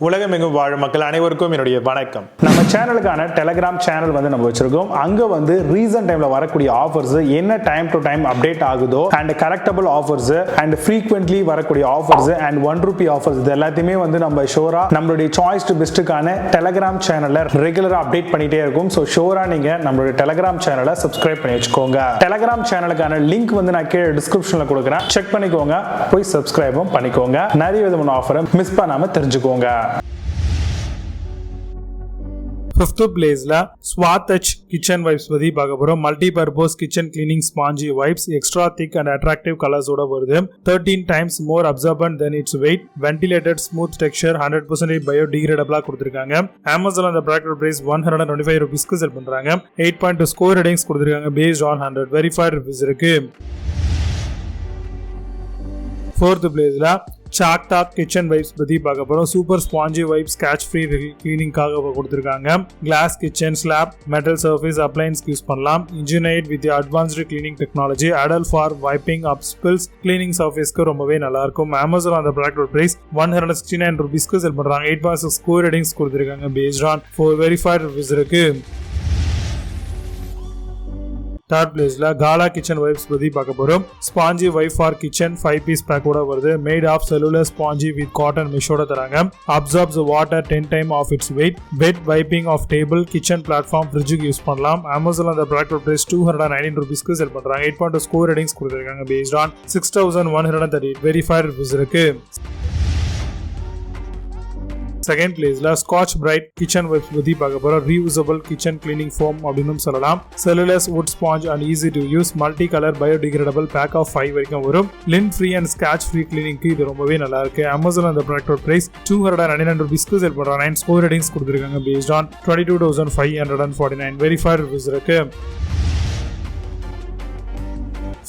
உலகமெங்கும் வாழும் மக்கள் அனைவருக்கும் என்னுடைய வணக்கம். நம்ம சேனலுக்கான டெலிகிராம் சேனல் நம்ம வச்சிருக்கோம். அங்க ரீசன்ட் டைம்ல வரக்கூடிய ஆஃபர்ஸ் என்ன டைம் டு டைம் அப்டேட் ஆகுதோ and correctable offers and frequently வரக்கூடிய ஆஃபர்ஸ் அண்ட் ₹1 ஆஃபர்ஸ் இது எல்லாத்தையுமே நம்ம ஷோரா நம்மளுடைய சாய்ஸ் டு பெஸ்ட்டுக்கான டெலிகிராம் சேனல்ல ரெகுலரா அப்டேட் பண்ணிட்டே இருக்கும். ஸோ ஷோரா நீங்க நம்மளுடைய டெலிகிராம் சேனலை சப்ஸ்கிரைப் பண்ணி வச்சுக்கோங்க. டெலிகிராம் சேனலுக்கான லிங்க் நான் கீழே டிஸ்கிரிப்ஷன்ல கொடுக்குறேன், செக் பண்ணிக்கோங்க, போய் சப்ஸ்கிரைபும் பண்ணிக்கோங்க. நிறைய விதமான ஆஃபரை மிஸ் பண்ணாம தெரிஞ்சுக்கோங்க. Fifth place la Swatch kitchen wipes பத்தி பார்க்க போறோம். Multi purpose kitchen cleaning spongy wipes extra thick and attractive colours ஓட வருது. 13 times more absorbent than its weight, ventilated smooth texture, 100% biodegradable கொடுத்திருக்காங்க. Amazon அந்த ப்ராடக்ட் பிரைஸ் ₹125 க்கு செல் பண்றாங்க. 8.2 score ratings கொடுத்திருக்காங்க based on 100 verified reviews இருக்கு. Fourth place la Chakta kitchen wipes பத்தி பார்க்க போறோம். Super spongy wipes scratch free கிளீனிங்காக கொடுத்திருக்காங்க. Glass kitchen slab metal surface appliances use பண்ணலாம். Engineered with advanced cleaning technology, ideal for wiping up spills cleaning சர்ஃபேஸ்க்கு ரொம்பவே நல்லா இருக்கும். அமேசான் அந்த ப்ராடக்ட் பிரைஸ் ₹169 க்கு செல் பண்றாங்க. 8.6 ஸ்கோர் ரேட்டிங்ஸ் கொடுத்திருக்காங்க based on 4 verified reviews இருக்கு. Third place la Gala kitchen wipes பத்தி பார்க்க போறோம். Spongy wipe for kitchen 5-piece pack ஓட வருது. Made of cellular spongy with cotton மெஷோட தராங்க. Absorbs water 10 times of its weight. Wet wiping of table kitchen platform ஃப்ரிட்ஜுக்கு use பண்ணலாம். Amazon அந்த ப்ராடக்ட் பிரைஸ் ₹219 க்கு செல் பண்றாங்க. 8.2 ஸ்கோர் ரேட்டிங்ஸ் கொடுத்திருக்காங்க based on 6138 verified reviews இருக்கு. செகண்ட் பிளேஸ்ல ஸ்காட்ச் பிரைட் கிச்சன் வைப்ஸ் பத்தி பார்க்க போறோம். ரீயூசபிள் கிச்சன் கிளீனிங் ஃபோம் அப்படின்னு சொல்லலாம். Cellulose would sponge and easy to use multi colour biodegradable pack of 5 வரைக்கும் வரும். Lint free and scratch free கிளீனிங்க்கு இது ரொம்பவே நல்லா இருக்கு. அமேசான் அந்த ப்ராடக்ட் பிரைஸ் ₹299 க்கு செல் பண்றாங்க. 9 ஸ்கோர் ரேட்டிங்ஸ் கொடுத்திருக்காங்க based on 22,549 verified reviews இருக்கு.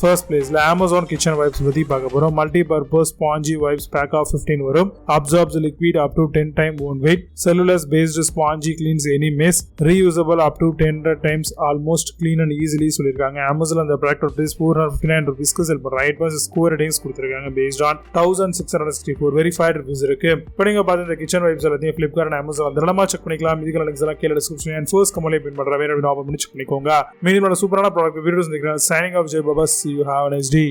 First place la Amazon kitchen wipes பத்தி பார்க்க போறோம். Multi purpose spongy wipes pack of 15 வரும். Absorbs liquid up to 10 times own weight. Cellulose based spongy cleans any mess. Reusable up to 10 times, almost clean and easily சொல்லிருக்காங்க. Amazon அந்த product price ₹459 க்கு sell பண்றாங்க. 8.6 score ratings கொடுத்திருக்காங்க based on 1664 verified reviews இருக்கு. இப்போ நீங்க பார்த்த இந்த கிச்சன் வைப்ஸ் எல்லாத்தையும் Flipkart and Amazon அதெல்லாமா செக் பண்ணிக்கலாம். இதுக்கு லிங்க்ஸ் எல்லாம் கீழ டிஸ்கிரிப்ஷன் அண்ட் ஃபர்ஸ்ட் கமெண்ட்ல பின் பண்ற வேற ஆப்ஷன் செக் பண்ணிக்கோங்க. மீதியான சூப்பரான ப்ராடக்ட் வீடியோஸ் நினைக்கிறேன். Signing off, Jay Baba. You have a nice day.